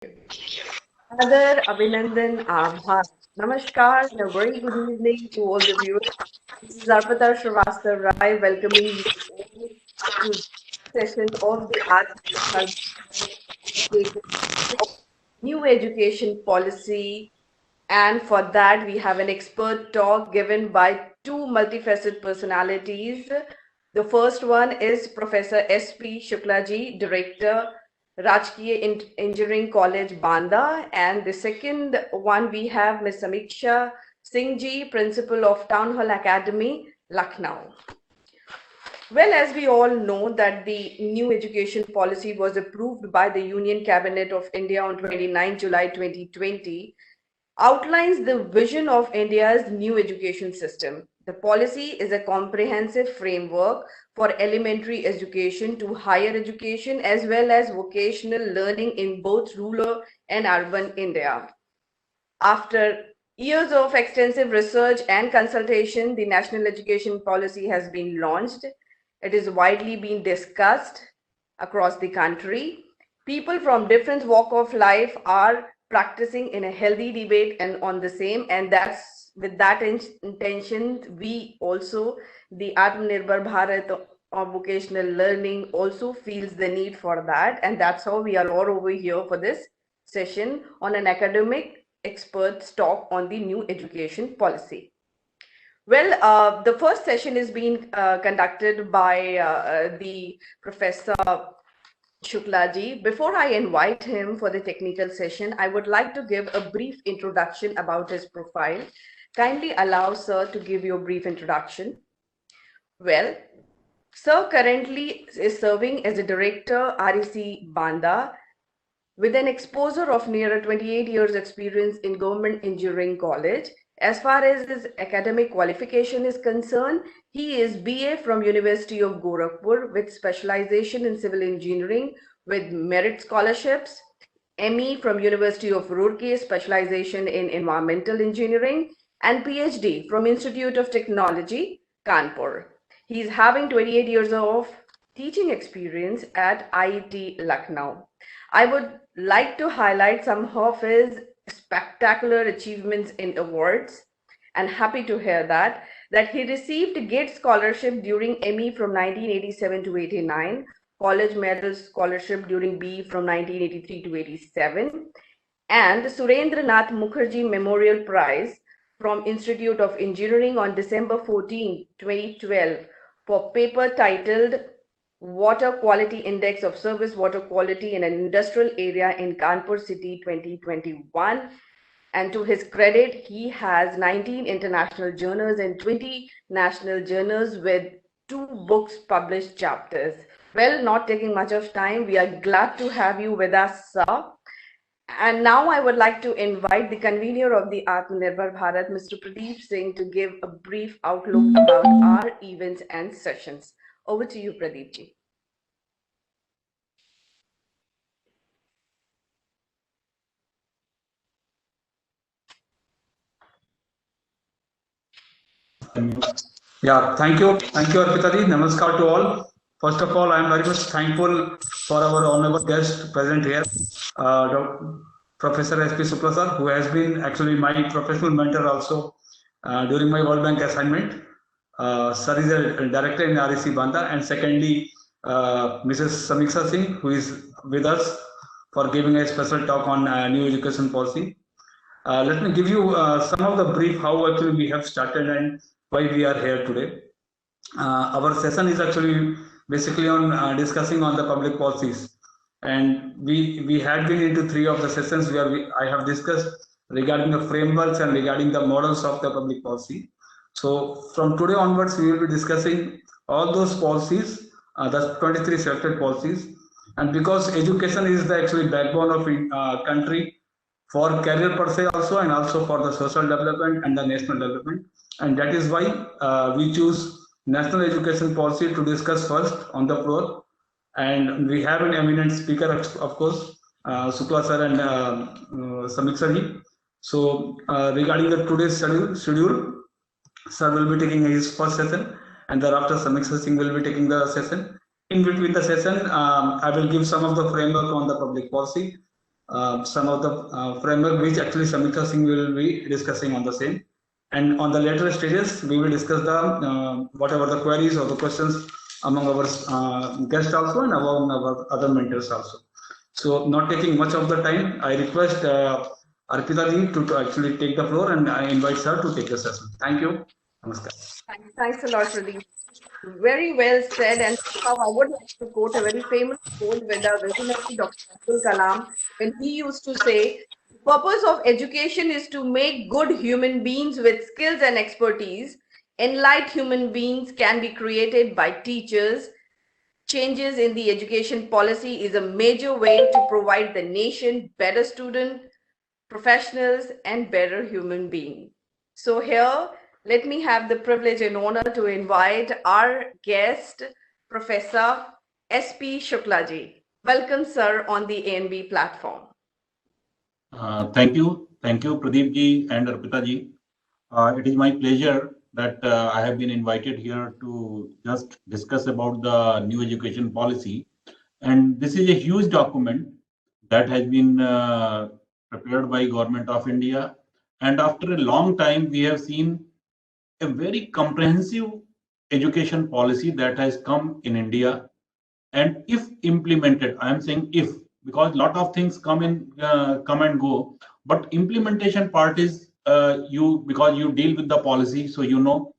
Adar Abhinandan Abha. Namaskar and a very good evening to all the viewers. This is Arpita Srivastav Rai welcoming you all to this session of the Art New Education Policy. And for that, we have an expert talk given by two multifaceted personalities. The first one is Professor S.P. Shuklaji, Director, Rajkiya Engineering College, Banda. And the second one, we have Ms. Samiksha Singhji, Principal of Town Hall Academy, Lucknow. Well, as we all know that the new education policy was approved by the Union Cabinet of India on 29 July 2020, outlines the vision of India's new education system. The policy is a comprehensive framework for elementary education to higher education as well as vocational learning in both rural and urban India. After years of extensive research and consultation, the National Education Policy has been launched. It is widely being discussed across the country. People from different walk of life are practicing in a healthy debate and on the same, and that's with that intention, we also, the Atmanirbhar Bharat or vocational learning also feels the need for that, and that's how we are all over here for this session on an academic experts talk on the new education policy. Well, the first session is being conducted by the Professor Shuklaji. Before I invite him for the technical session, I would like to give a brief introduction about his profile. Kindly allow Sir to give you a brief introduction. Well, Sir currently is serving as a director REC Banda with an exposure of near 28 years experience in Government Engineering College. As far as his academic qualification is concerned, he is BA from University of Gorakhpur with specialization in civil engineering with merit scholarships, ME from University of Roorkee, specialization in environmental engineering, and PhD from Institute of Technology, Kanpur. He is having 28 years of teaching experience at IIT Lucknow. I would like to highlight some of his spectacular achievements in awards, and happy to hear that he received Gates Scholarship during ME from 1987 to 89, College Medal Scholarship during BE from 1983 to 87, and Surendra Nath Mukherjee Memorial Prize from Institute of Engineering on December 14, 2012 for paper titled Water Quality Index of Service Water Quality in an Industrial Area in Kanpur City 2021. And to his credit, he has 19 international journals and 20 national journals with 2 books published chapters. Well, not taking much of time, we are glad to have you with us, sir. And now I would like to invite the convener of the Atmanirbhar Bharat, Mr. Pradeep Singh, to give a brief outlook about our events and sessions. Over to you, Pradeep ji. Yeah, thank you, Arpita ji. Namaskar to all. First of all, I am very much thankful for our honorable guest present here, Professor S.P. Shukla sir, who has been actually my professional mentor also during my World Bank assignment. Sir is a director in REC Banda, and secondly, Mrs. Samiksha Singh, who is with us for giving a special talk on new education policy. Let me give you some of the brief how actually we have started and why we are here today. Our session is actually basically on discussing on the public policies, and we had been into 3 of the sessions where I have discussed regarding the frameworks and regarding the models of the public policy. So from today onwards, we will be discussing all those policies, the 23 selected policies, and because education is the actually backbone of country for career per se also, and also for the social development and the national development, and that is why we choose national education policy to discuss first on the floor. And we have an eminent speaker, of course, Shukla sir and Samiksha ji. So regarding the today's schedule, sir will be taking his first session, and thereafter Samiksha Singh will be taking the session. In between the session, I will give some of the framework on the public policy. some of the framework which actually Samiksha Singh will be discussing on the same. And on the later stages, we will discuss the whatever the queries or the questions among our guests also and among our other mentors also. So not taking much of the time, I request Arpita ji to actually take the floor, and I invite her to take the session. Thank you. Namaskar. Thanks a lot, Pradeep. Very well said. And now I would like to quote a very famous quote with the visionary Dr. Abdul Kalam when he used to say, "The purpose of education is to make good human beings with skills and expertise. Enlightened human beings can be created by teachers. Changes in the education policy is a major way to provide the nation better student, professionals, and better human being." So here, let me have the privilege and honor to invite our guest, Professor S.P. Shuklaji. Welcome, sir, on the ANB platform. Thank you, Pradeep ji and Arpita ji. It is my pleasure that I have been invited here to just discuss about the new education policy. And this is a huge document that has been prepared by Government of India. And after a long time, we have seen a very comprehensive education policy that has come in India. And if implemented, I am saying if, because a lot of things come and go, but implementation part is because you deal with the policy, so you know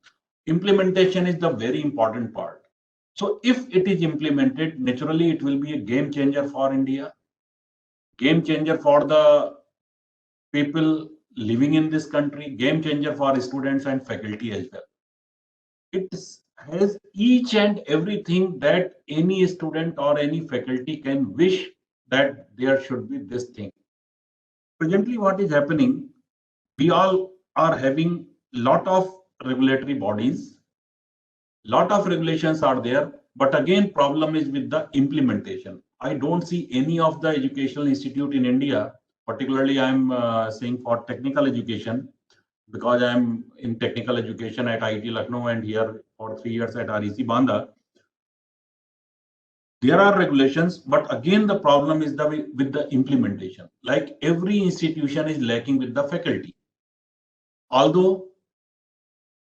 implementation is the very important part. So if it is implemented, naturally it will be a game changer for India, game changer for the people living in this country, game changer for students and faculty as well. It has each and everything that any student or any faculty can wish that there should be this thing. Presently, what is happening, we all are having lot of regulatory bodies, lot of regulations are there, but again, problem is with the implementation. I don't see any of the educational institute in India, particularly I'm saying for technical education, because I'm in technical education at IIT Lucknow and here for 3 years at REC Bandha. There are regulations, but again the problem is with the implementation. Like every institution is lacking with the faculty. Although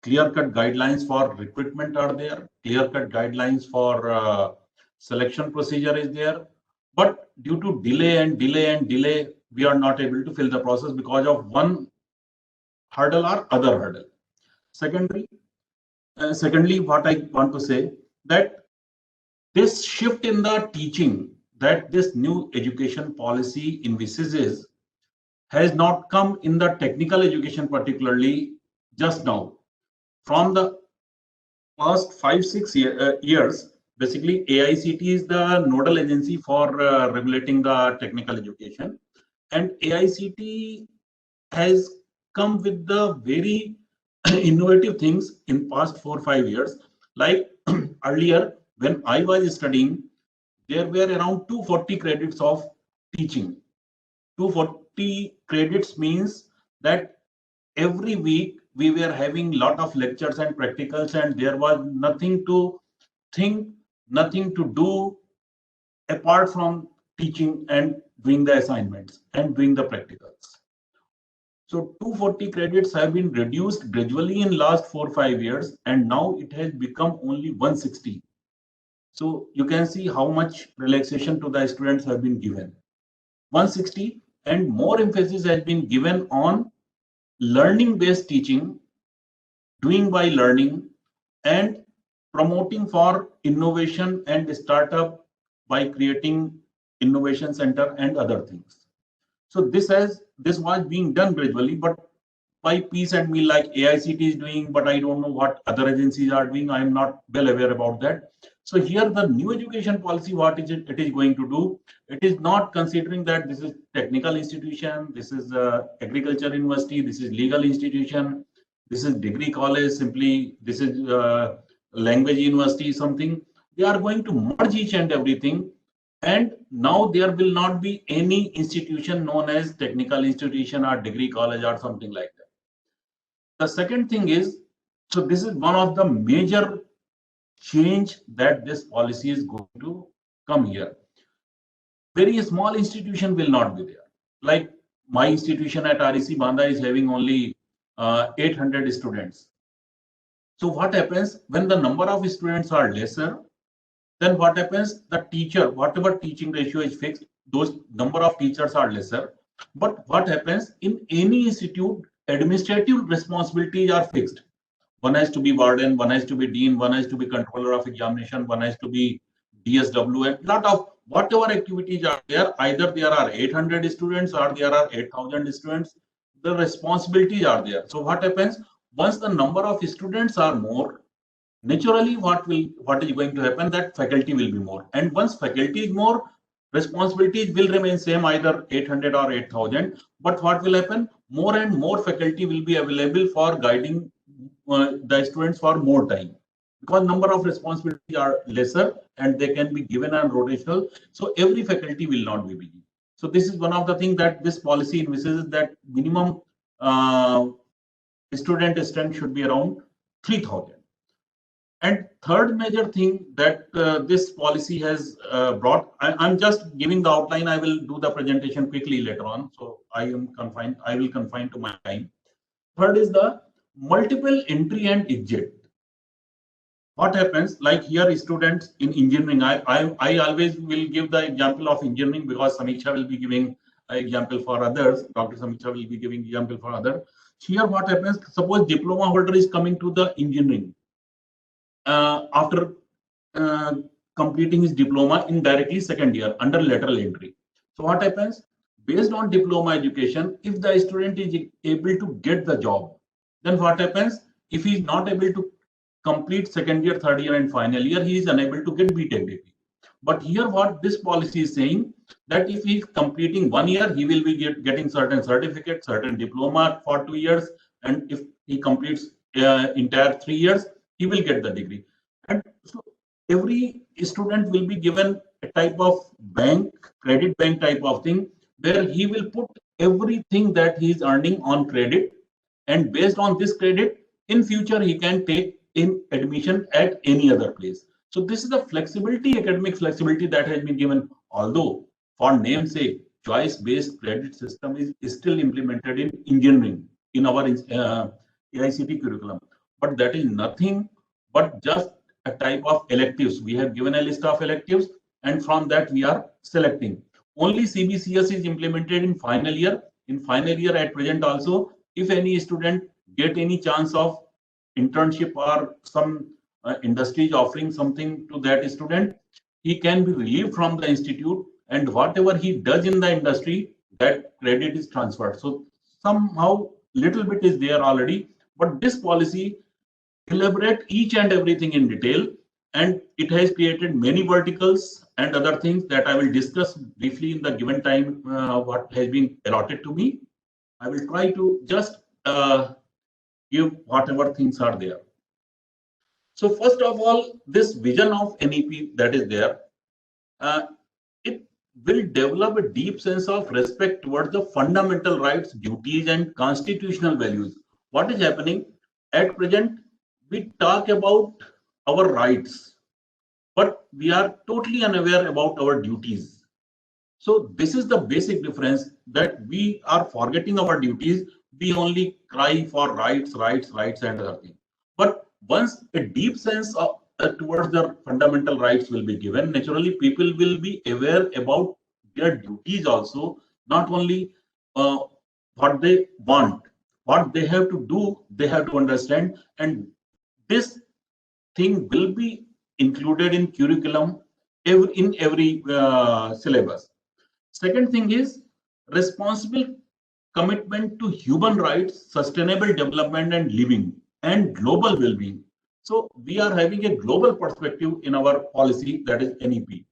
clear-cut guidelines for recruitment are there, clear-cut guidelines for selection procedure is there, but due to delay, we are not able to fill the process because of one hurdle or other hurdle. Secondly, what I want to say that this shift in the teaching that this new education policy envisages has not come in the technical education particularly just now. From the past 5-6 years, basically AICT is the nodal agency for regulating the technical education, and AICT has come with the very innovative things in past 4-5 years. Like earlier, when I was studying, there were around 240 credits of teaching. 240 credits means that every week we were having lot of lectures and practicals, and there was nothing to think, nothing to do apart from teaching and doing the assignments and doing the practicals. So 240 credits have been reduced gradually in last 4-5 years, and now it has become only 160. So you can see how much relaxation to the students have been given. 160, and more emphasis has been given on learning-based teaching, doing by learning, and promoting for innovation and startup by creating innovation center and other things. So this was being done gradually, but by piece and meal, like AICT is doing, but I don't know what other agencies are doing. I am not well aware about that. So here the new education policy, what is it is going to do? It is not considering that this is technical institution, this is agriculture university, this is legal institution, this is degree college, simply this is language university, something. They are going to merge each and everything. And now there will not be any institution known as technical institution or degree college or something like that. The second thing is, so this is one of the major change that this policy is going to come here. Very small institution will not be there. Like my institution at REC Banda is having only 800 students. So what happens when the number of students are lesser? Then what happens? The teacher, whatever teaching ratio is fixed, those number of teachers are lesser. But what happens in any institute? Administrative responsibilities are fixed. One has to be warden, one has to be dean, one has to be controller of examination, one has to be DSW, and lot of whatever activities are there. Either there are 800 students or there are 8,000 students. The responsibilities are there. So what happens once the number of students are more? Naturally, what is going to happen? That faculty will be more, and once faculty is more, responsibilities will remain same, either 800 or 8,000. But what will happen? More and more faculty will be available for guiding the students for more time, because number of responsibilities are lesser and they can be given on rotational. So every faculty will not be busy. So this is one of the things that this policy envisages, that minimum student strength should be around 3,000. And third major thing that this policy has brought, I'm just giving the outline. I will do the presentation quickly later on. So I will confine to my time. Third is the multiple entry and exit. What happens, like here students in engineering, I always will give the example of engineering because Samiksha will be giving an example for others. Dr. Samiksha will be giving example for others. Here what happens, suppose diploma holder is coming to the engineering after completing his diploma in directly second year under lateral entry. So what happens, based on diploma education, if the student is able to get the job, then what happens, if he is not able to complete second year, third year and final year, he is unable to get BTech degree. But here what this policy is saying, that if he is completing 1 year, he will be getting certain certificate, certain diploma for 2 years, and if he completes entire 3 years, he will get the degree. And so every student will be given a type of bank, credit bank type of thing, where he will put everything that he is earning on credit, and based on this credit, in future he can take in admission at any other place. So this is the flexibility, academic flexibility that has been given, although for namesake, choice-based credit system is still implemented in engineering in our AICT curriculum. But that is nothing but just a type of electives. We have given a list of electives, and from that we are selecting. Only CBCS is implemented in final year. In final year at present also, if any student get any chance of internship or some industry is offering something to that student, he can be relieved from the institute, and whatever he does in the industry, that credit is transferred. So somehow little bit is there already, but this policy elaborate each and everything in detail, and it has created many verticals and other things that I will discuss briefly in the given time what has been allotted to me. I will try to just give whatever things are there. So first of all, this vision of NEP that is there, it will develop a deep sense of respect towards the fundamental rights, duties, and constitutional values. What is happening at present? We talk about our rights, but we are totally unaware about our duties. So this is the basic difference, that we are forgetting our duties. We only cry for rights, and other things. But once a deep sense of towards the fundamental rights will be given, naturally people will be aware about their duties also, not only what they want, what they have to do, they have to understand, and this thing will be included in curriculum in every syllabus. Second thing is responsible commitment to human rights, sustainable development and living, and global well-being. So we are having a global perspective in our policy, that is NEP.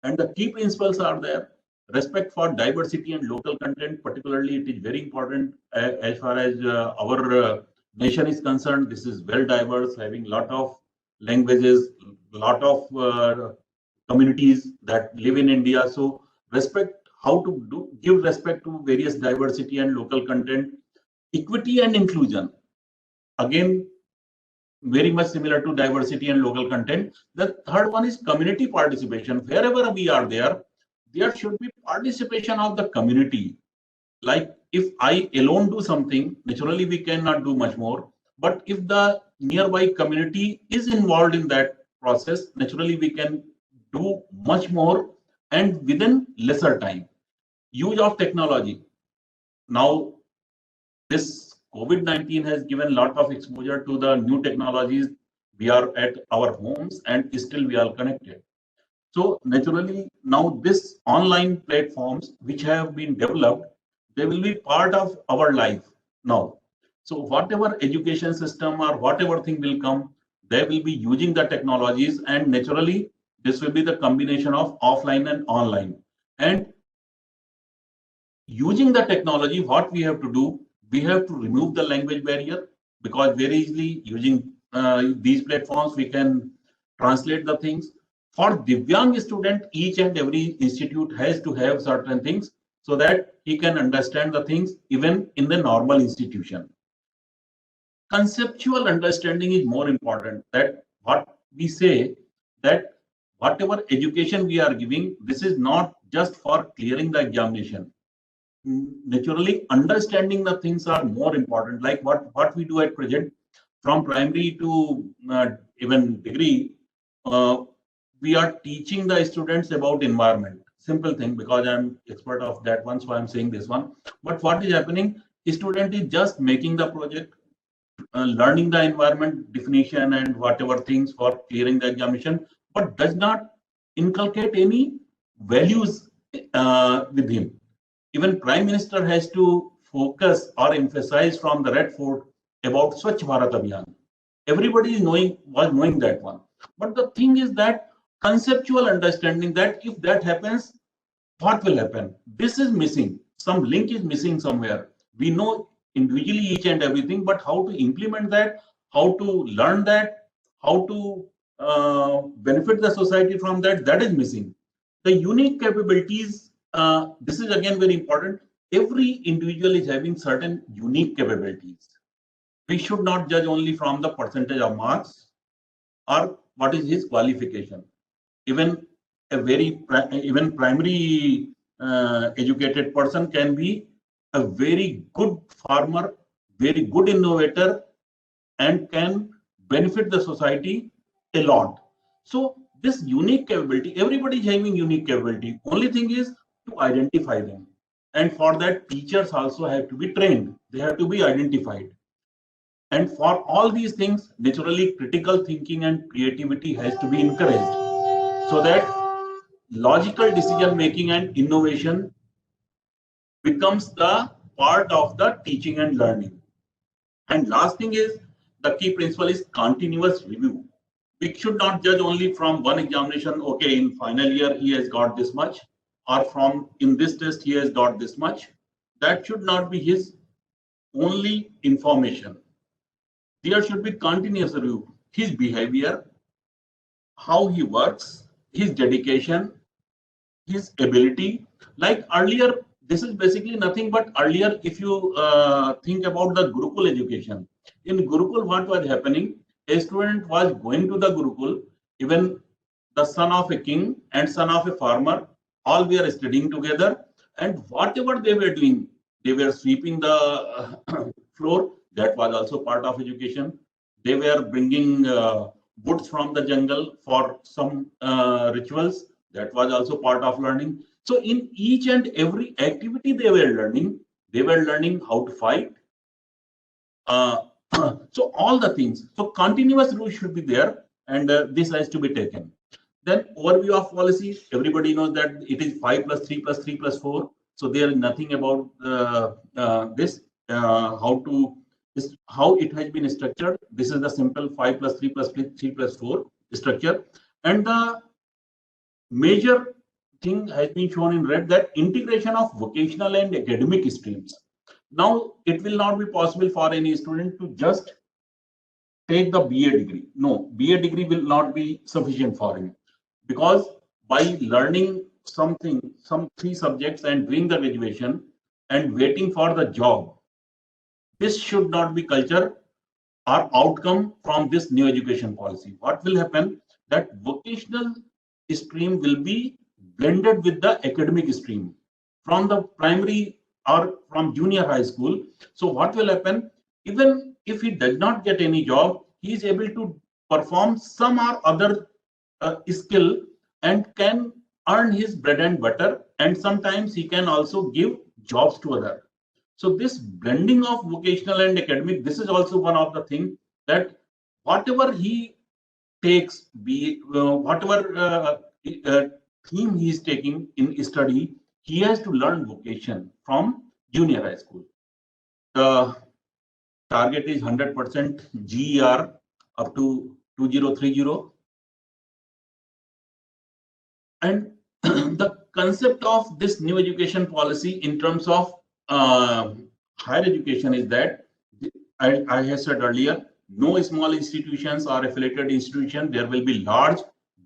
And the key principles are there. Respect for diversity and local content, particularly it is very important as far as our nation is concerned. This is well diverse, having lot of languages, lot of communities that live in India. So respect, how to give respect to various diversity and local content. Equity and inclusion, again very much similar to diversity and local content. The third one is community participation. Wherever we are there should be participation of the community. Like if I alone do something, naturally we cannot do much more. But if the nearby community is involved in that process, naturally we can do much more and within lesser time. Use of technology. Now, this COVID-19 has given a lot of exposure to the new technologies. We are at our homes and still we are connected. So naturally, now this online platforms which have been developed, they will be part of our life now. So whatever education system or whatever thing will come, they will be using the technologies, and naturally this will be the combination of offline and online. And using the technology, what we have to do, we have to remove the language barrier, because very easily using these platforms, we can translate the things. For Divyang student, each and every institute has to have certain things so that he can understand the things even in the normal institution. Conceptual understanding is more important. That what we say, that whatever education we are giving, this is not just for clearing the examination. Naturally, understanding the things are more important. Like what we do at present, from primary to even degree, we are teaching the students about environment. Simple thing, because I'm expert of that one, so I'm saying this one. But what is happening? Student is just making the project, learning the environment definition and whatever things for clearing the examination, but does not inculcate any values with him. Even Prime Minister has to focus or emphasize from the Red Fort about Swachh Bharat Abhiyan. Everybody is knowing that one. But the thing is that conceptual understanding, that if that happens, what will happen? This is missing. Some link is missing somewhere. We know individually each and everything, but how to implement that, how to learn that, how to benefit the society from that, that is missing. The unique capabilities, this is again very important. Every individual is having certain unique capabilities. We should not judge only from the percentage of marks or what is his qualification. Even even primary educated person can be a very good farmer, very good innovator, and can benefit the society a lot. So this unique capability, everybody is having unique capability. Only thing is to identify them. And for that, teachers also have to be trained. They have to be identified. And for all these things, naturally, critical thinking and creativity has to be encouraged, so that logical decision making and innovation becomes the part of the teaching and learning. And last thing is, the key principle is continuous review. We should not judge only from one examination. Okay, in final year he has got this much, or from in this test he has got this much. That should not be his only information. There should be continuous review. His behavior, how he works, his dedication, his ability. Like earlier, this is basically nothing but earlier, if you think about the Gurukul education. In Gurukul, what was happening? A student was going to the Gurukul, even the son of a king and son of a farmer, all were studying together, and whatever they were doing, they were sweeping the floor. That was also part of education. They were bringing woods from the jungle for some rituals. That was also part of learning. So in each and every activity they were learning how to fight. So all the things. So continuous rule should be there, and this has to be taken. Then overview of policy. Everybody knows that it is 5 plus 3 plus 3 plus 4. So there is nothing about this. How it has been structured. This is the simple 5 plus 3 plus 3 plus 4 structure. And the major thing has been shown in red, that integration of vocational and academic streams. Now, it will not be possible for any student to just take the BA degree. No, BA degree will not be sufficient for him, because by learning something, some 3 subjects and doing the graduation and waiting for the job, this should not be culture or outcome from this new education policy. What will happen? That vocational stream will be blended with the academic stream. From the primary or from junior high school. So what will happen? Even if he does not get any job, he is able to perform some or other skill and can earn his bread and butter, and sometimes he can also give jobs to other. So this blending of vocational and academic, this is also one of the things that whatever he takes, be whatever theme he is taking in study, he has to learn vocation from junior high school. The target is 100% GER up to 2030. And the concept of this new education policy in terms of higher education is that I have said earlier, no small institutions or affiliated institutions. There will be large,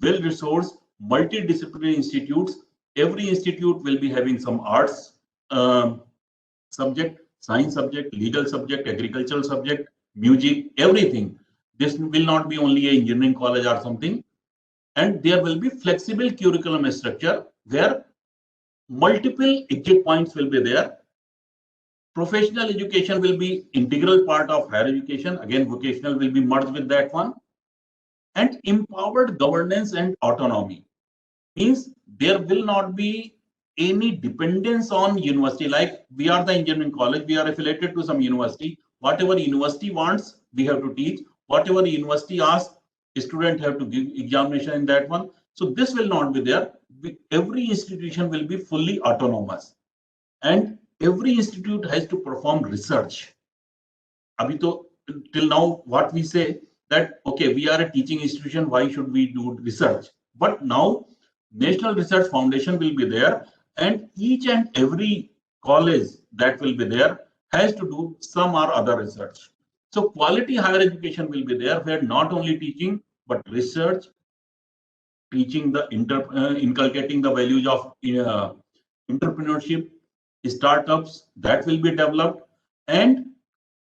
well-resourced, multidisciplinary institutes. Every institute will be having some arts subject, science subject, legal subject, agricultural subject, music, everything. This will not be only an engineering college or something. And there will be flexible curriculum structure where multiple exit points will be there. Professional education will be integral part of higher education. Again, vocational will be merged with that one. And empowered governance and autonomy means there will not be any dependence on university. Like we are the engineering college, we are affiliated to some university. Whatever university wants, we have to teach. Whatever the university asks, student have to give examination in that one. So this will not be there. Every institution will be fully autonomous, and every institute has to perform research. Abhi to, till now, what we say that okay, we are a teaching institution, why should we do research? But now National Research Foundation will be there, and each and every college that will be there has to do some or other research. So quality higher education will be there, where not only teaching but research, teaching the inculcating the values of entrepreneurship, startups that will be developed, and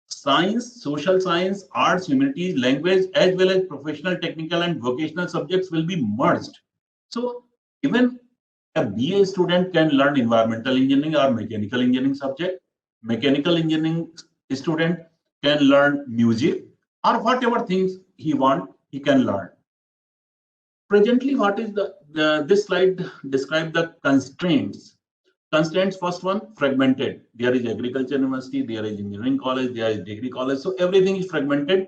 science, social science, arts, humanities, language, as well as professional, technical, and vocational subjects will be merged. So even a BA student can learn environmental engineering or mechanical engineering subject. Mechanical engineering student can learn music or whatever things he want, he can learn. Presently, what is this slide describe the constraints. Constraints, first one, fragmented. There is agriculture university, there is engineering college, there is degree college. So everything is fragmented.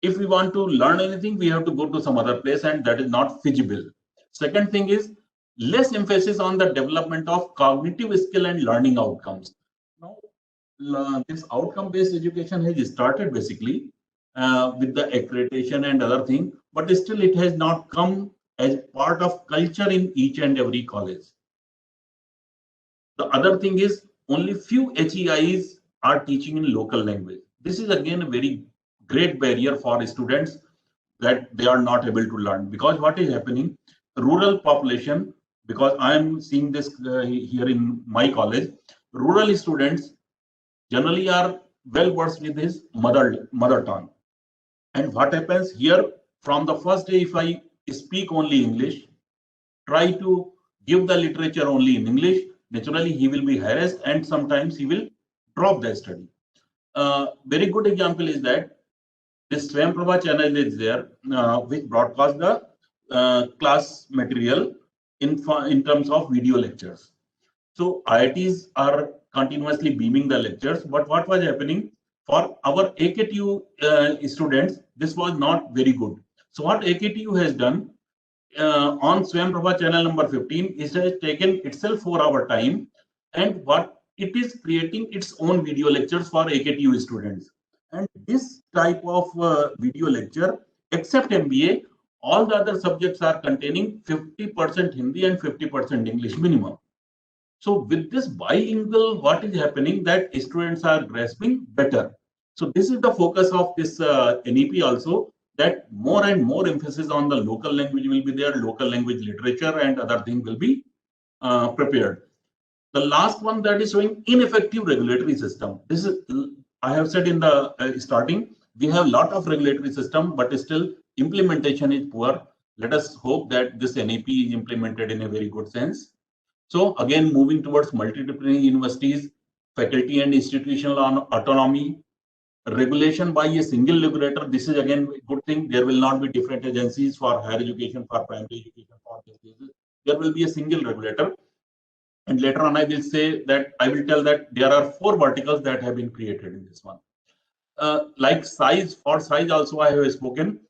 If we want to learn anything, we have to go to some other place, and that is not feasible. Second thing is less emphasis on the development of cognitive skill and learning outcomes. Now, this outcome-based education has started basically with the accreditation and other thing, but still it has not come as part of culture in each and every college. The other thing is only few HEIs are teaching in local language. This is again a very great barrier for students that they are not able to learn, because what is happening, rural population, because I am seeing this here in my college, rural students generally are well versed with his mother tongue. And what happens here, from the first day, if I speak only English, try to give the literature only in English, naturally he will be harassed and sometimes he will drop the study. Very good example is that this Swayamprabha channel is there, which broadcasts the class material in terms of video lectures. So IITs are continuously beaming the lectures, but what was happening for our AKTU students, this was not very good. So what AKTU has done, on Swayamprabha channel number 15, it has taken itself 4 hour time, and what it is creating its own video lectures for AKTU students. And this type of video lecture, except MBA, all the other subjects are containing 50% Hindi and 50% English minimum. So with this bilingual, what is happening, that students are grasping better. So this is the focus of this NEP also, that more and more emphasis on the local language will be there, local language literature and other things will be prepared. The last one, that is showing ineffective regulatory system. This is, I have said in the starting, we have a lot of regulatory system, but still implementation is poor. Let us hope that this NEP is implemented in a very good sense. So again, moving towards multidisciplinary universities, faculty and institutional autonomy, regulation by a single regulator. This is again a good thing. There will not be different agencies for higher education, for primary education, for this. There will be a single regulator. And later on, I will tell that there are 4 verticals that have been created in this one. Like size, for size also I have spoken.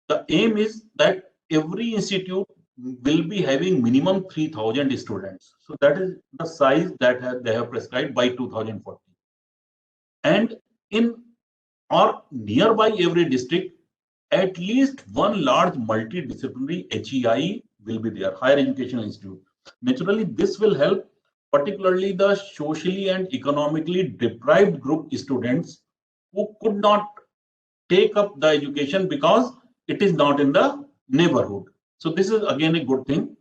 The aim is that every institute will be having minimum 3,000 students. So that is the size that they have prescribed by 2040. And in or nearby every district, at least one large multidisciplinary HEI will be there, higher educational institute. Naturally, this will help particularly the socially and economically deprived group students who could not take up the education because it is not in the neighborhood. So this is again a good thing.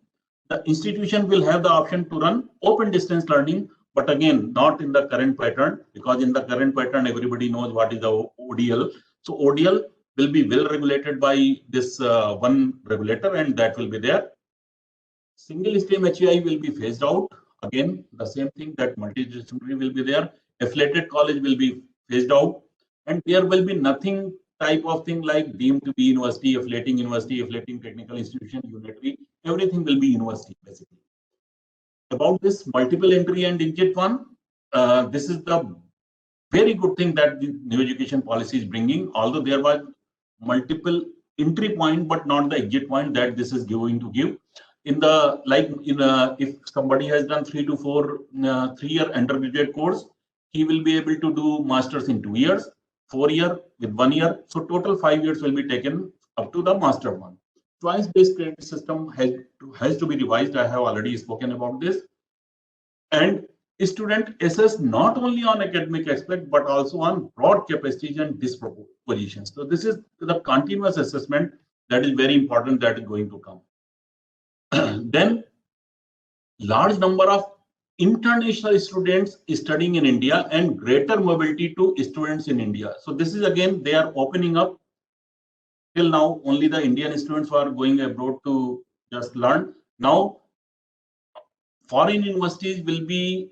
The institution will have the option to run open distance learning, but again, not in the current pattern, because in the current pattern, everybody knows what is the ODL. So ODL will be well regulated by this one regulator, and that will be there. Single stream HEI will be phased out. Again, the same thing, that multidisciplinary will be there. Affiliated college will be phased out, and there will be nothing type of thing like deemed to be university, affiliating technical institution, unitary. Everything will be university basically. About this multiple entry and exit one, this is the very good thing that the new education policy is bringing. Although there was multiple entry point, but not the exit point that this is going to give. In the if somebody has done 3 to 4 3-year undergraduate course, he will be able to do masters in 2 years, 4 year with 1 year. So total 5 years will be taken up to the master one. Choice-based credit system has to be revised. I have already spoken about this. And student assess not only on academic aspect, but also on broad capacities and dispositions. So this is the continuous assessment that is very important, that is going to come. Then large number of international students studying in India and greater mobility to students in India. So this is again, they are opening up. Till now, only the Indian students who are going abroad to just learn. Now, foreign universities will be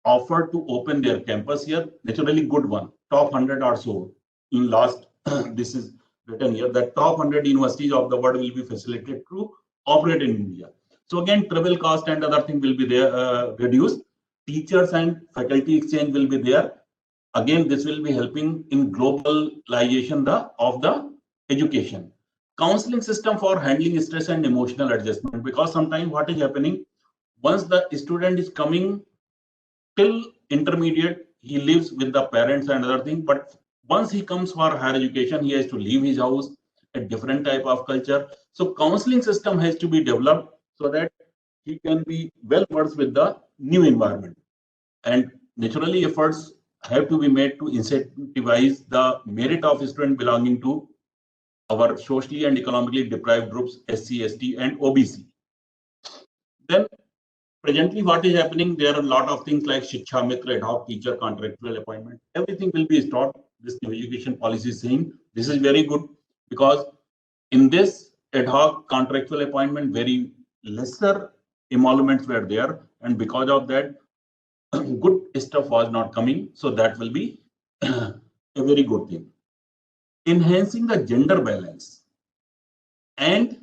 offered to open their campus here. Naturally, good one, top 100 or so. In last, this is written here, that top 100 universities of the world will be facilitated to operate in India. So again, travel cost and other thing will be there, reduced. Teachers and faculty exchange will be there. Again, this will be helping in globalization of the education. Counseling system for handling stress and emotional adjustment, because sometimes what is happening, once the student is coming till intermediate, he lives with the parents and other thing, but once he comes for higher education, he has to leave his house, a different type of culture. So counseling system has to be developed so that he can be well versed with the new environment. And naturally, efforts have to be made to incentivize the merit of students belonging to our socially and economically deprived groups, SC, ST, and OBC. Then presently, what is happening, there are a lot of things like Shiksha Mitra, ad hoc teacher, contractual appointment. Everything will be stopped. This new education policy is saying this is very good, because in this ad hoc contractual appointment, very lesser emoluments were there, and because of that, good stuff was not coming. So that will be a very good thing. Enhancing the gender balance and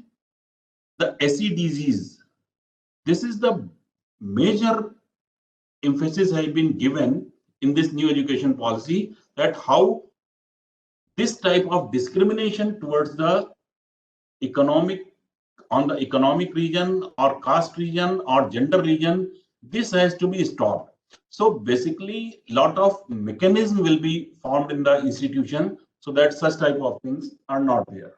the SEDGs. This is the major emphasis has been given in this new education policy, that how this type of discrimination towards the economic region or caste region or gender region, this has to be stopped. So basically, lot of mechanism will be formed in the institution so that such type of things are not there.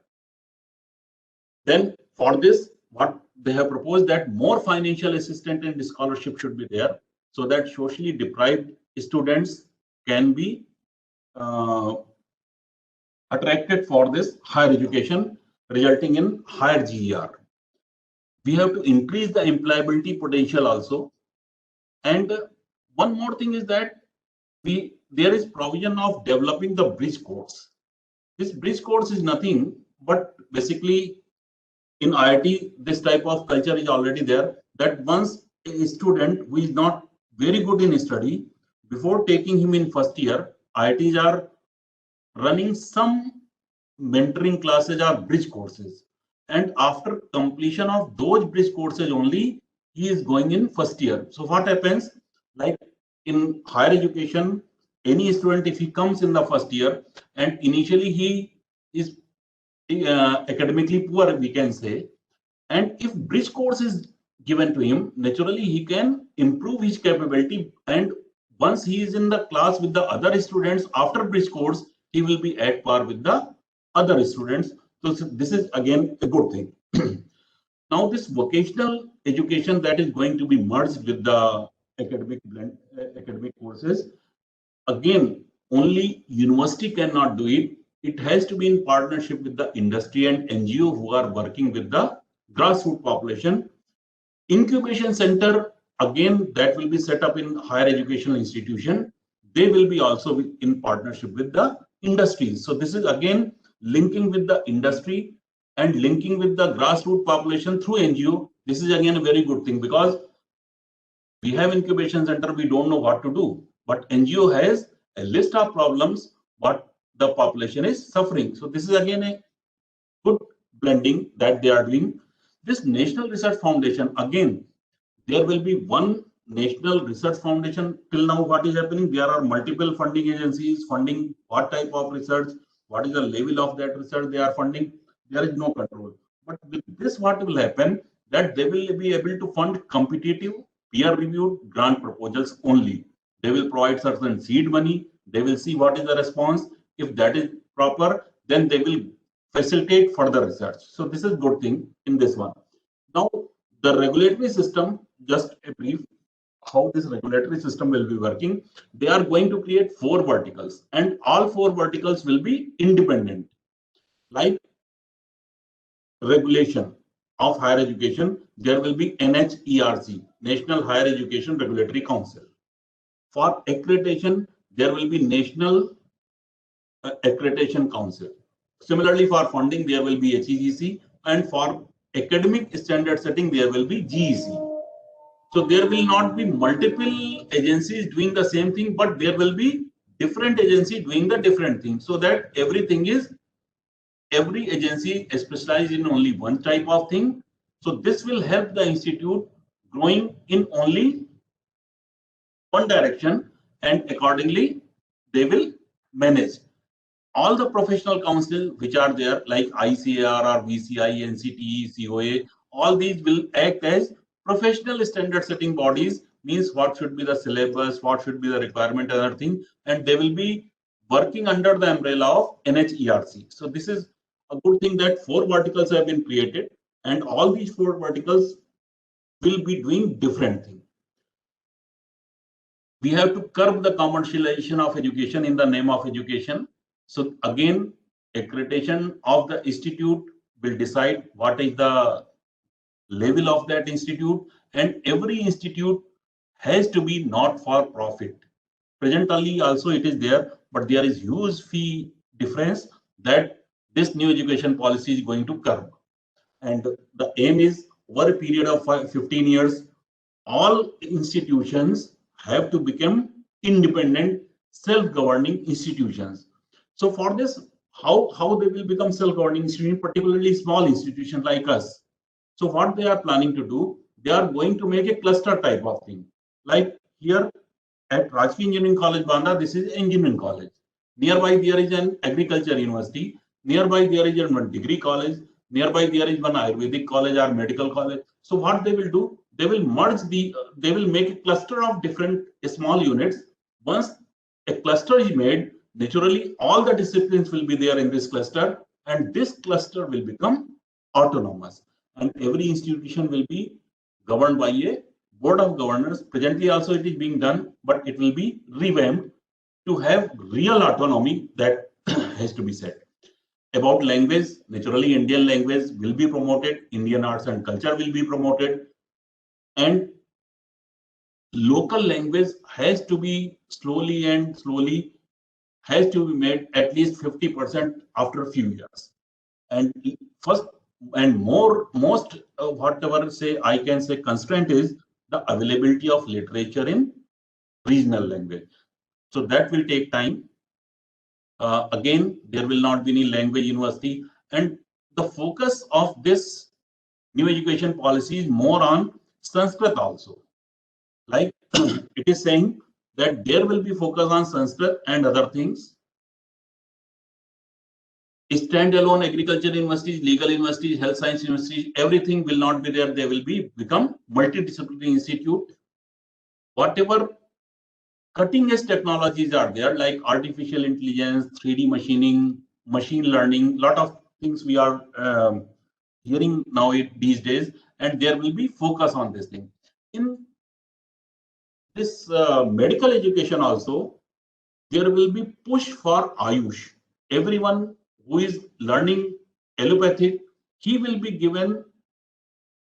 Then for this, what they have proposed, that more financial assistance and scholarship should be there, so that socially deprived students can be attracted for this higher education, resulting in higher GER. We have to increase the employability potential also. And one more thing is that there is provision of developing the bridge course. This bridge course is nothing but basically, in IIT, this type of culture is already there, that once a student who is not very good in study before taking him in first year, IITs are running some mentoring classes or bridge courses. And after completion of those bridge courses only, he is going in first year. So what happens? Like in higher education, any student, if he comes in the first year and initially he is academically poor, we can say, and if bridge course is given to him, naturally he can improve his capability, and once he is in the class with the other students after bridge course, he will be at par with the other students. So this is again a good thing. Now this vocational education that is going to be merged with the academic courses, again, only university cannot do it. It has to be in partnership with the industry and NGO who are working with the grassroots population. Incubation center, again, that will be set up in higher educational institution. They will be also in partnership with the industries. So this is again linking with the industry and linking with the grassroots population through NGO. This is again a very good thing, because we have incubation center, we don't know what to do, but NGO has a list of problems what the population is suffering. So this is again a good blending that they are doing. This National Research Foundation, again, there will be one National Research Foundation. Till now, what is happening? There are multiple funding agencies funding what type of research, what is the level of that research they are funding. There is no control. But with this, what will happen? That they will be able to fund competitive, peer-reviewed grant proposals only. They will provide certain seed money. They will see what is the response. If that is proper, then they will facilitate further research. So this is good thing in this one. Now the regulatory system, just a brief how this regulatory system will be working. They are going to create 4 verticals, and all 4 verticals will be independent. Like regulation of higher education, there will be NHERC, National Higher Education Regulatory Council. For accreditation, there will be National Accreditation Council. Similarly, for funding, there will be HEGC, and for academic standard setting, there will be GEC. So there will not be multiple agencies doing the same thing, but there will be different agencies doing the different things, so that every agency is specialized in only one type of thing. So this will help the institute growing in only one direction, and accordingly they will manage. All the professional councils which are there, like ICAR or VCI, NCTE, COA, all these will act as professional standard setting bodies, means what should be the syllabus, what should be the requirement, other thing, and they will be working under the umbrella of NHERC. So this is a good thing that 4 verticals have been created, and all these 4 verticals will be doing different things. We have to curb the commercialization of education in the name of education. So again, accreditation of the institute will decide what is the level of that institute, and every institute has to be not for profit. Presently also it is there, but there is huge fee difference that this new education policy is going to curb. And the aim is, over a period of 15 years, all institutions have to become independent, self-governing institutions. So for this, how they will become self-governing institutions, particularly small institutions like us. So what they are planning to do, they are going to make a cluster type of thing. Like here at Rajki Engineering College, Banda, this is engineering college. Nearby there is an agriculture university. Nearby there is one degree college. Nearby there is one Ayurvedic college or medical college. So what they will do, they will merge they will make a cluster of different small units. Once a cluster is made, naturally all the disciplines will be there in this cluster, and this cluster will become autonomous, and every institution will be governed by a board of governors. Presently also it is being done, but it will be revamped to have real autonomy that has to be set. About language, naturally Indian language will be promoted, Indian arts and culture will be promoted, and local language has to be slowly has to be made at least 50% after a few years. And first and most whatever say I can say constraint is the availability of literature in regional language. So that will take time. Again, there will not be any language university, and the focus of this new education policy is more on Sanskrit also. Like it is saying that there will be focus on Sanskrit and other things. Standalone agriculture universities, legal universities, health science universities, everything will not be there. They will become multidisciplinary institute. Whatever cutting edge technologies are there, like artificial intelligence, 3D machining, machine learning, lot of things we are hearing now these days, and there will be focus on this thing. In this medical education also, there will be push for Ayush. Everyone who is learning allopathic, he will be given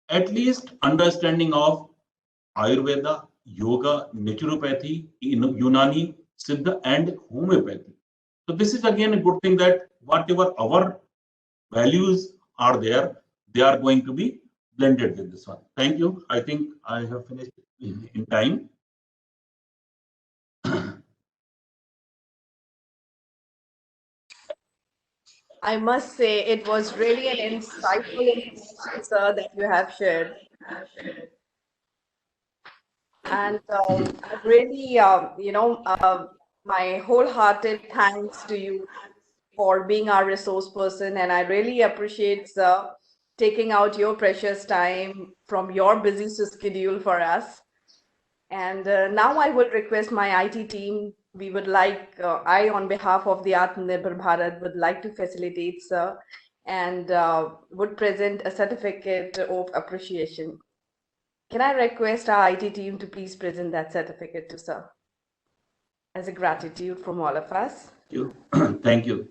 at least understanding of Ayurveda, yoga, naturopathy, Unani, Siddha, and homeopathy. So this is again a good thing that whatever our values are there, they are going to be blended with this one. Thank you. I think I have finished in time. I must say it was really an insightful information, sir, that you have shared. And I really, my wholehearted thanks to you for being our resource person. And I really appreciate, sir, taking out your precious time from your busy schedule for us. And now I would request my IT team. We would like, I, on behalf of the Atmanirbhar Bharat, would like to facilitate, sir, and would present a certificate of appreciation. Can I request our IT team to please present that certificate to sir as a gratitude from all of us? Thank you. Thank you.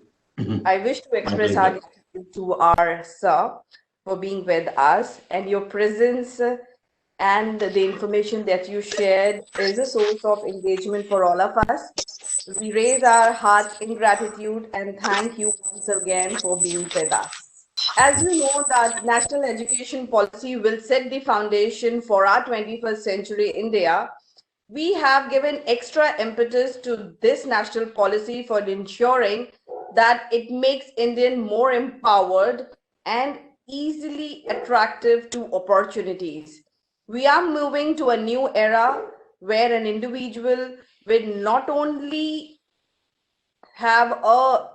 I wish to express our gratitude to our sir for being with us, and your presence and the information that you shared is a source of engagement for all of us. We raise our hearts in gratitude and thank you once again for being with us. As you know, that national education policy will set the foundation for our 21st century India. We have given extra impetus to this national policy for ensuring that it makes Indian more empowered and easily attractive to opportunities. We are moving to a new era where an individual will not only have a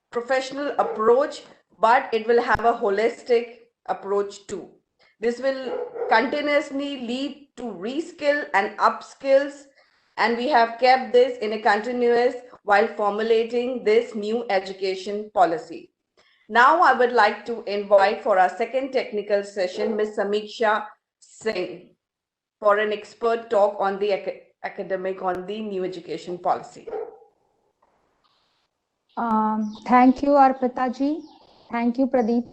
professional approach, but it will have a holistic approach too. This will continuously lead to reskill and upskills, and we have kept this in a continuous while formulating this new education policy. Now I would like to invite for our second technical session Ms. Samiksha Singh for an expert talk on the academic on the new education policy. Thank you, Arpita ji. Thank you, Pradeep,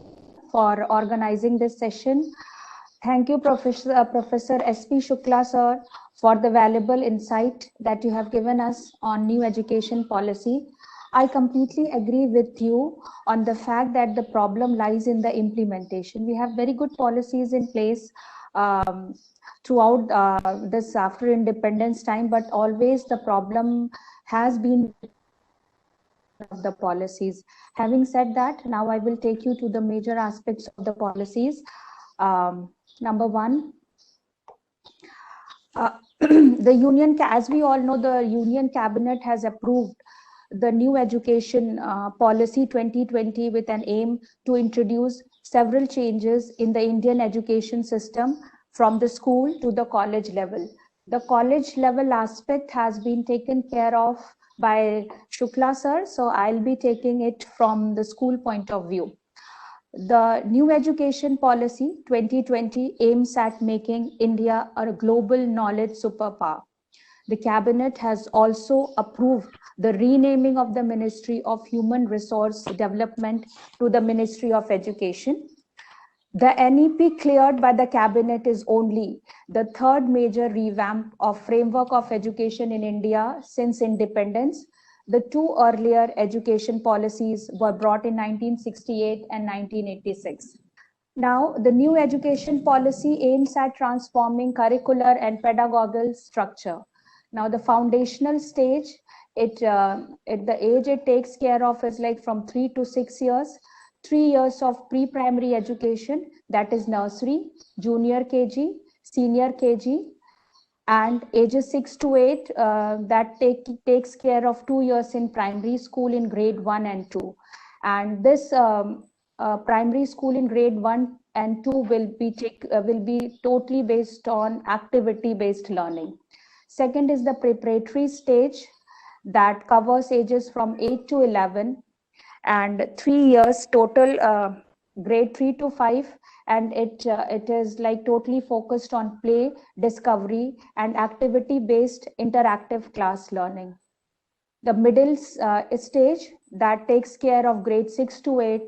for organizing this session. Thank you, Professor S.P. Shukla, sir, for the valuable insight that you have given us on new education policy. I completely agree with you on the fact that the problem lies in the implementation. We have very good policies in place throughout this after independence time, but always the problem has been of the policies. Having said that, now I will take you to the major aspects of the policies. Number one, the Union, as we all know, the Union Cabinet has approved the new education policy 2020 with an aim to introduce several changes in the Indian education system from the school to the college level. The college level aspect has been taken care of by Shukla sir, so I'll be taking it from the school point of view. The new education policy 2020 aims at making India a global knowledge superpower. The cabinet has also approved the renaming of the Ministry of Human Resource Development to the Ministry of Education. The NEP cleared by the cabinet is only the third major revamp of framework of education in India since independence. The two earlier education policies were brought in 1968 and 1986. Now, the new education policy aims at transforming curricular and pedagogical structure. Now, the foundational stage The age it takes care of is like from 3 to 6 years. 3 years of pre-primary education, that is nursery, junior KG, senior KG, and ages 6 to 8, that takes care of 2 years in primary school in grade 1 and 2. And this primary school in grade 1 and 2 will be totally based on activity based learning. Second is the preparatory stage, that covers ages from 8 to 11 and 3 years total, grade 3 to 5, and it is like totally focused on play, discovery, and activity based interactive class learning. The middle stage, that takes care of grade 6 to 8,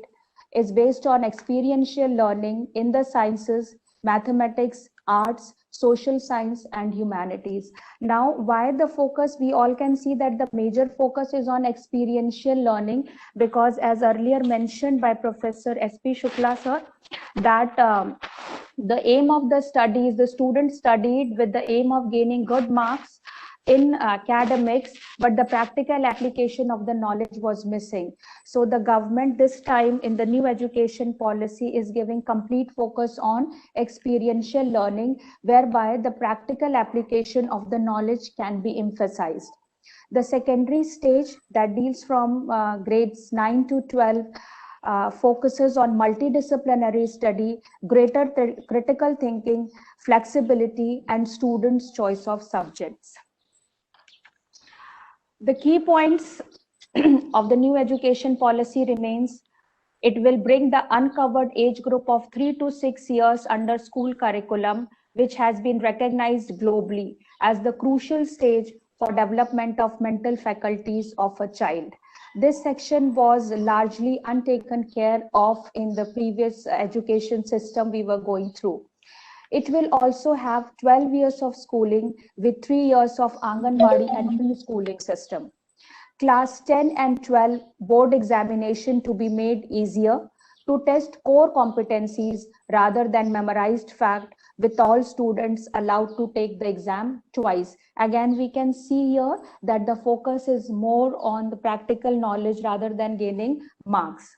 is based on experiential learning in the sciences, mathematics, arts, social science, and humanities. Now, why the focus? We all can see that the major focus is on experiential learning, because as earlier mentioned by Professor S.P. Shukla sir, that the aim of the studies, the students studied with the aim of gaining good marks in academics, but the practical application of the knowledge was missing. So the government this time in the new education policy is giving complete focus on experiential learning, whereby the practical application of the knowledge can be emphasized. The secondary stage, that deals from grades 9 to 12, focuses on multidisciplinary study, greater critical thinking, flexibility, and students' choice of subjects. The key points of the new education policy remains: it will bring the uncovered age group of 3 to 6 years under school curriculum, which has been recognized globally as the crucial stage for development of mental faculties of a child. This section was largely untaken care of in the previous education system we were going through. It will also have 12 years of schooling with 3 years of Anganwadi and preschooling system. Class 10 and 12 board examination to be made easier, to test core competencies rather than memorized fact, with all students allowed to take the exam twice. Again, we can see here that the focus is more on the practical knowledge rather than gaining marks.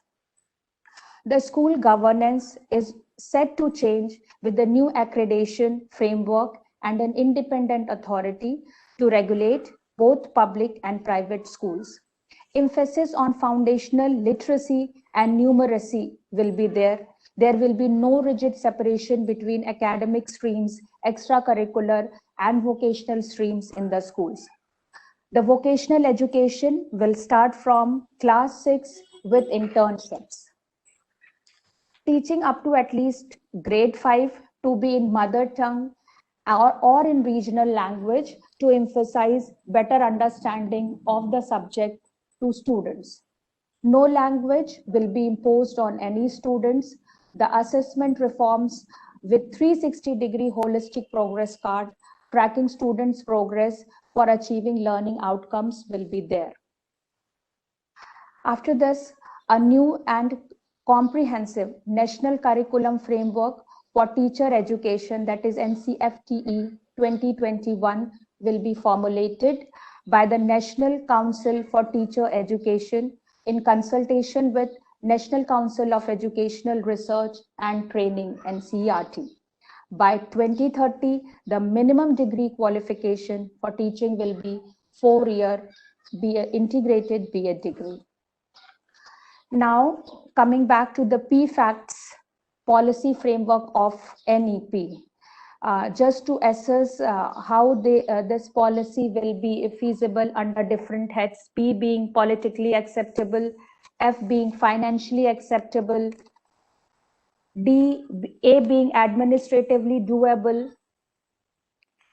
The school governance is set to change with the new accreditation framework and an independent authority to regulate both public and private schools. Emphasis on foundational literacy and numeracy will be there. There will be no rigid separation between academic streams, extracurricular, and vocational streams in the schools. The vocational education will start from class 6 with internships. Teaching up to at least grade 5 to be in mother tongue or in regional language to emphasize better understanding of the subject to students. No language will be imposed on any students. The assessment reforms with 360-degree holistic progress card tracking students' progress for achieving learning outcomes will be there. After this, a new and comprehensive national curriculum framework for teacher education, that is NCFTE 2021, will be formulated by the National Council for Teacher Education in consultation with National Council of Educational Research and Training, NCERT. By 2030, the minimum degree qualification for teaching will be 4-year integrated BA degree. Now, coming back to the PFACTS policy framework of NEP, just to assess how this policy will be feasible under different heads, P being politically acceptable, F being financially acceptable, A being administratively doable,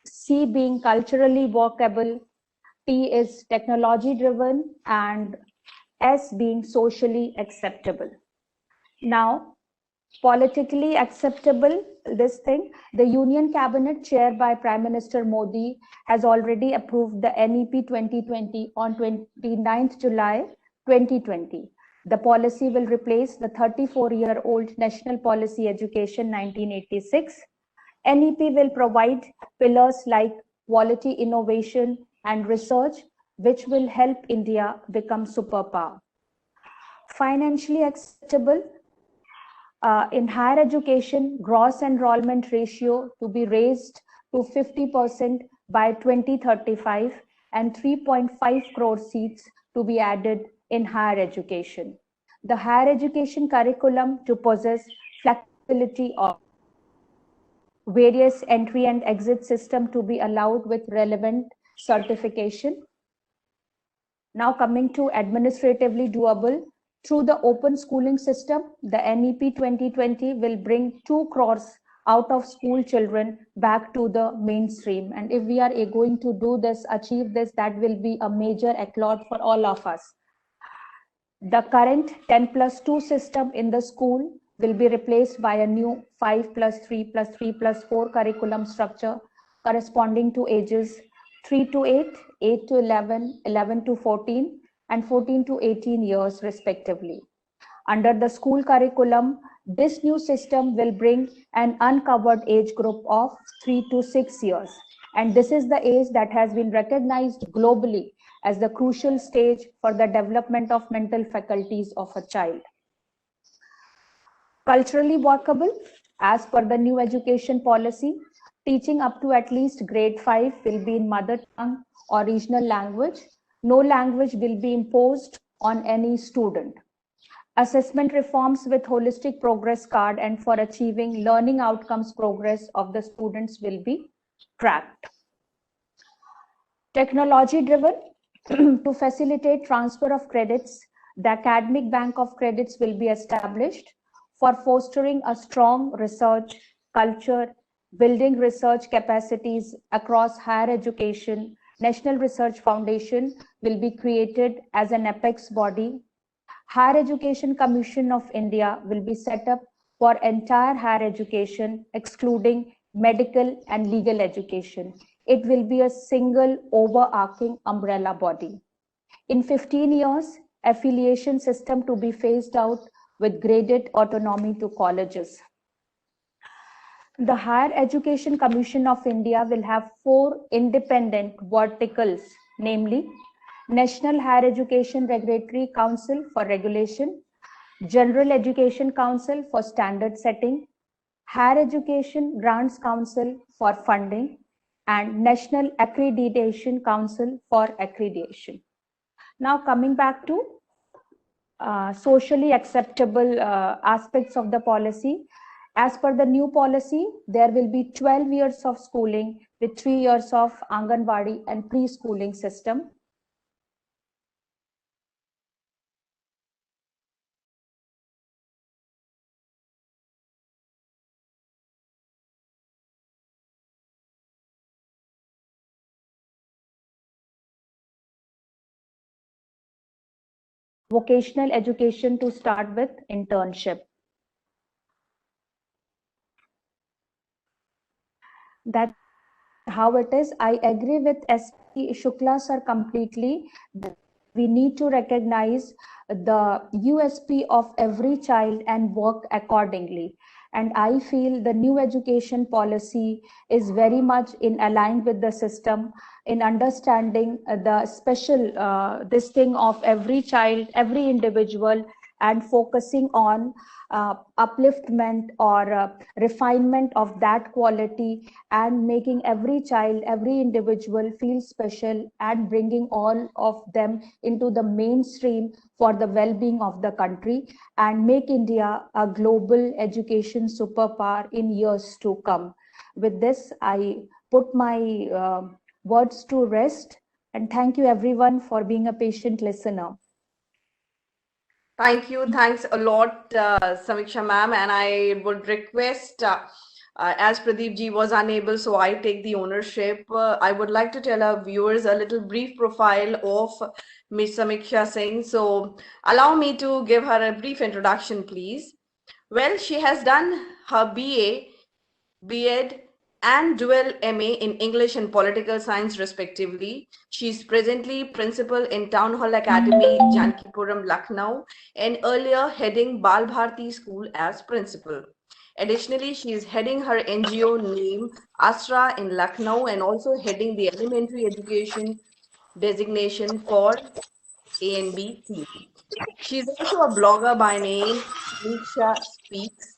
C being culturally workable, T is technology driven, and S being socially acceptable. Now, politically acceptable, the Union Cabinet chaired by Prime Minister Modi has already approved the NEP 2020 on 29th July 2020. The policy will replace the 34-year-old National Policy Education 1986. NEP will provide pillars like quality innovation and research, which will help India become superpower. Financially acceptable, in higher education, gross enrollment ratio to be raised to 50% by 2035 and 3.5 crore seats to be added in higher education. The higher education curriculum to possess flexibility of various entry and exit system to be allowed with relevant certification. Now coming to administratively doable, through the open schooling system, the NEP 2020 will bring 2 crores out of school children back to the mainstream. And if we are going to do this, achieve this, that will be a major accolade for all of us. The current 10+2 system in the school will be replaced by a new 5+3+3+4 curriculum structure corresponding to ages 3 to 8, 8 to 11, 11 to 14, and 14 to 18 years respectively. Under the school curriculum, this new system will bring an uncovered age group of 3 to 6 years. And this is the age that has been recognized globally as the crucial stage for the development of mental faculties of a child. Culturally workable, as per the new education policy, teaching up to at least grade 5 will be in mother tongue or regional language. No language will be imposed on any student. Assessment reforms with holistic progress card and for achieving learning outcomes progress of the students will be tracked. Technology driven, to facilitate transfer of credits, the academic bank of credits will be established for fostering a strong research culture, building research capacities across higher education. National Research Foundation will be created as an apex body. Higher Education Commission of India will be set up for entire higher education, excluding medical and legal education. It will be a single overarching umbrella body. In 15 years, affiliation system to be phased out with graded autonomy to colleges. The Higher Education Commission of India will have 4 independent verticals, namely National Higher Education Regulatory Council for regulation, General Education Council for standard setting, Higher Education Grants Council for funding, and National Accreditation Council for accreditation. Now coming back to socially acceptable aspects of the policy. As per the new policy, there will be 12 years of schooling with 3 years of Anganwadi and preschooling system. Vocational education to start with internship. That's how it is. I agree with S.P. Shukla sir completely. We need to recognize the USP of every child and work accordingly. And I feel the new education policy is very much in aligned with the system in understanding the special this thing of every child, every individual, and focusing on upliftment or refinement of that quality and making every child, every individual feel special and bringing all of them into the mainstream for the well-being of the country and make India a global education superpower in years to come. With this, I put my words to rest and thank you everyone for being a patient listener. Thank you. Thanks a lot, Samiksha ma'am. And I would request, as Pradeep ji was unable, so I take the ownership. I would like to tell our viewers a little brief profile of Ms. Samiksha Singh. So allow me to give her a brief introduction, please. Well, she has done her BA, B.Ed, and dual MA in English and Political Science respectively. She is presently principal in Town Hall Academy, Jankipuram, Lucknow, and earlier heading Bal Bharti School as principal. Additionally, she is heading her NGO named Asra in Lucknow and also heading the elementary education designation for A and B team. She's also a blogger by name Samiksha Speaks,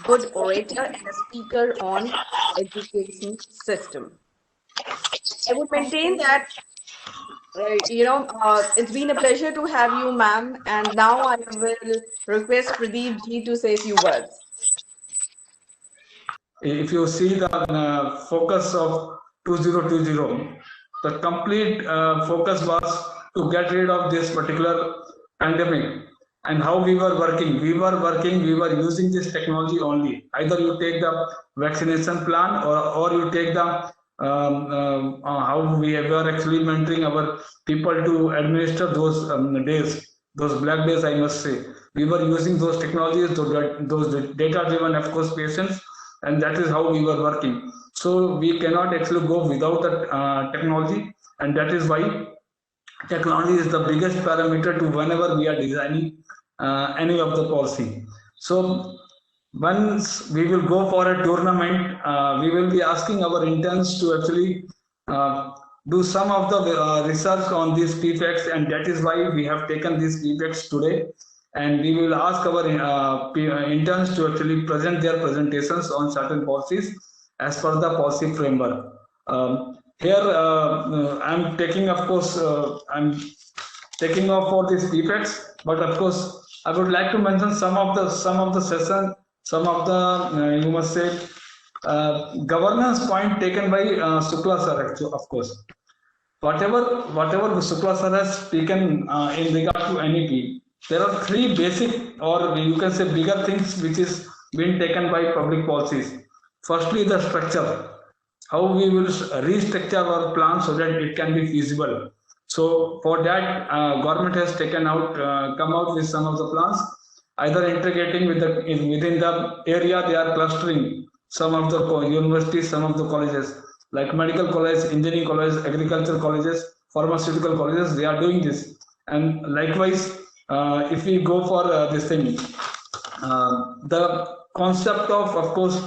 good orator and a speaker on education system. I would maintain that it's been a pleasure to have you, ma'am. And now I will request Pradeep ji to say a few words. If you see the focus of 2020, the complete focus was to get rid of this particular pandemic. And how we were working, we were using this technology only. Either you take the vaccination plan or you take the how we were actually mentoring our people to administer those days, those black days, I must say. We were using those technologies, those data-driven, of course, patients, and that is how we were working. So we cannot actually go without the technology, and that is why technology is the biggest parameter to whenever we are designing any of the policy. So once we will go for a tournament, we will be asking our interns to actually do some of the research on these PFACs, and that is why we have taken these PFACs today. And we will ask our interns to actually present their presentations on certain policies as per the policy framework. Here, I'm taking, of course, I'm taking off for these PFACs, but of course, I would like to mention some of the session, some of the you must say governance point taken by Shukla sir. Of course, whatever Shukla sir has taken in regard to NEP, there are three basic, or you can say bigger things which is being taken by public policies. Firstly, the structure, how we will restructure our plan so that it can be feasible. So for that, government has come out with some of the plans, either integrating within the area they are clustering some of the universities, some of the colleges, like medical college, engineering college, agricultural colleges, pharmaceutical colleges, they are doing this. And likewise, if we go for this thing, the concept of course,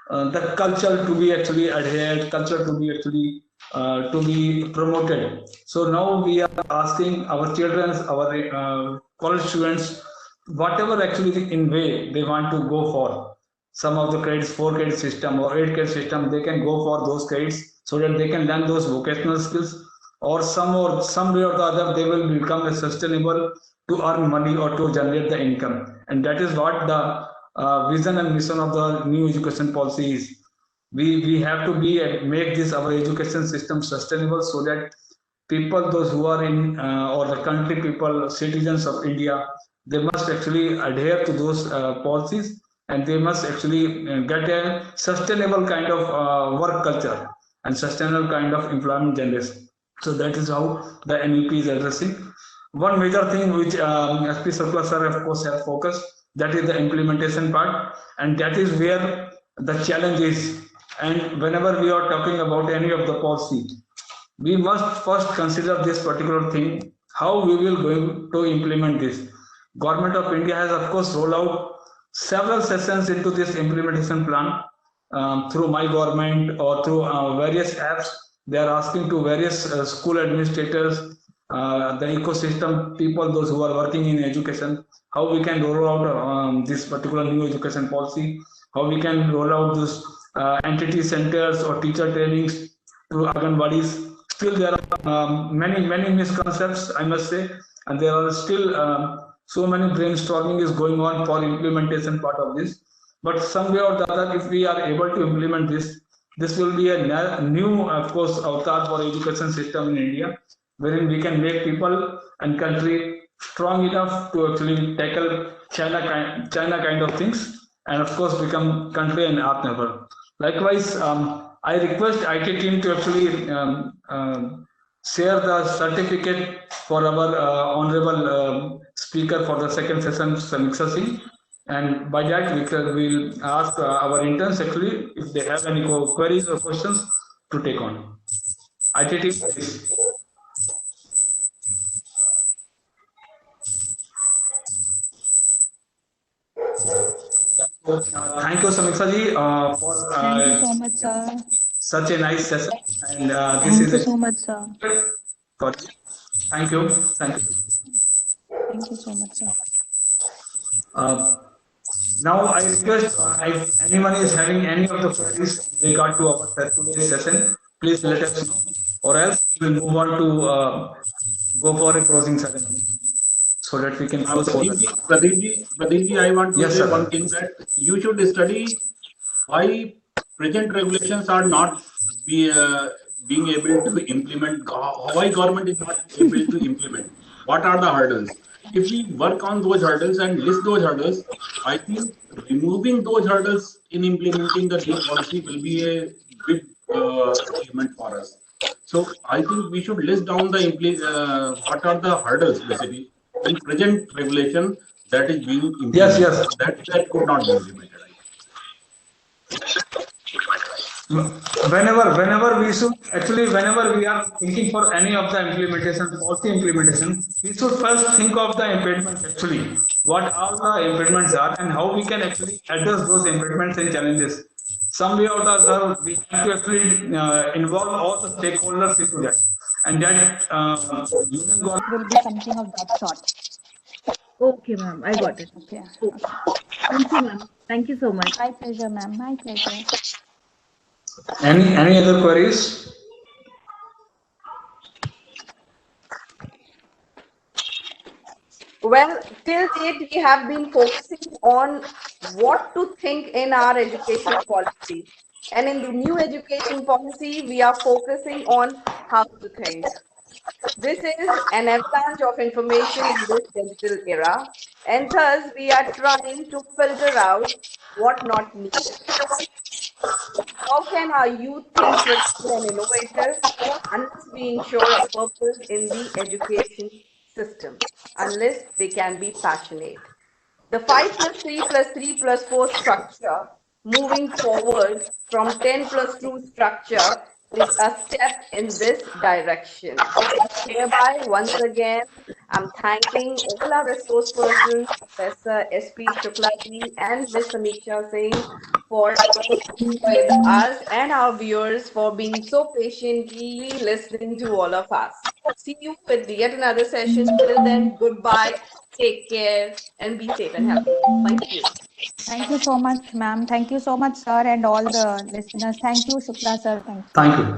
the culture to be actually adhered, culture to be actually to be promoted. So now we are asking our children, our college students, whatever actually in way they want to go for. Some of the credits, 4 credit system or 8 credit system, they can go for those credits so that they can learn those vocational skills, or some way or the other they will become sustainable to earn money or to generate the income. And that is what the vision and mission of the new education policy is. We have to make this our education system sustainable so that people, those who are in or the country people, citizens of India, they must actually adhere to those policies, and they must actually get a sustainable kind of work culture and sustainable kind of employment generation. So that is how the NEP is addressing. One major thing which SP Shukla sir of course have focused, that is the implementation part, and that is where the challenge is. And whenever we are talking about any of the policy, we must first consider this particular thing, how we will going to implement this. Government of India has of course rolled out several sessions into this implementation plan through My Government or through various apps. They are asking to various school administrators, the ecosystem people, those who are working in education, how we can roll out this particular new education policy, how we can roll out this entity centers or teacher trainings through Anganwadis. Still there are many misconceptions, I must say, and there are still so many brainstorming is going on for implementation part of this. But some way or the other, if we are able to implement this will be a new, of course, avatar for education system in India, wherein we can make people and country strong enough to actually tackle China kind of things, and of course become country and Atmanirbhar. Likewise, I request IT team to actually share the certificate for our honorable speaker for the second session, Samiksha Singh. And by that, we will ask our interns actually if they have any queries or questions to take on. IT team, please. Thank you, Samiksha ji, for thank you so much, sir. Such a nice session. And Thank you so much, sir. Sorry. Thank you. Thank you. Thank you so much, sir. Now I request if anyone is having any of the queries in regard to our today's session, please let us know, or else we will move on to go for a closing ceremony so that we can close for the Pradeep, I want to Yes, say sir. one thing, that you should study why present regulations are not being able to implement, why government is not able to implement. What are the hurdles? If we work on those hurdles and list those hurdles, I think removing those hurdles in implementing the new policy will be a big achievement for us. So I think we should list down the what are the hurdles basically in present regulation that is being implemented. Yes. That could not be implemented. Whenever we should actually, whenever we are thinking for any of the implementation, policy implementation, we should first think of the impediments actually, what all the impediments are and how we can actually address those impediments and challenges. Some way or the other, we have to actually involve all the stakeholders into that, and that union government Will be something of that sort. Okay, ma'am. I got it. Okay. Thank you, ma'am. Thank you so much. My pleasure, ma'am. My pleasure. Any other queries? Well, till date, we have been focusing on what to think in our education policy. And in the new education policy, we are focusing on how to think. This is an avalanche of information in this digital era, and thus we are trying to filter out what not needed. How can our youth think critical and innovative unless we ensure a purpose in the education system, unless they can be passionate? The 5+3+3+4 structure moving forward from 10+2 structure is a step in this direction. Hereby, once again, I'm thanking all our resource persons, Professor S.P. Shukla ji and Ms. Samiksha Singh, for being with us, and our viewers for being so patiently listening to all of us. See you with yet another session. Till then, goodbye, take care, and be safe and healthy. Thank you. Thank you so much, ma'am. Thank you so much, sir, and all the listeners. Thank you, Shukla sir. Thank you.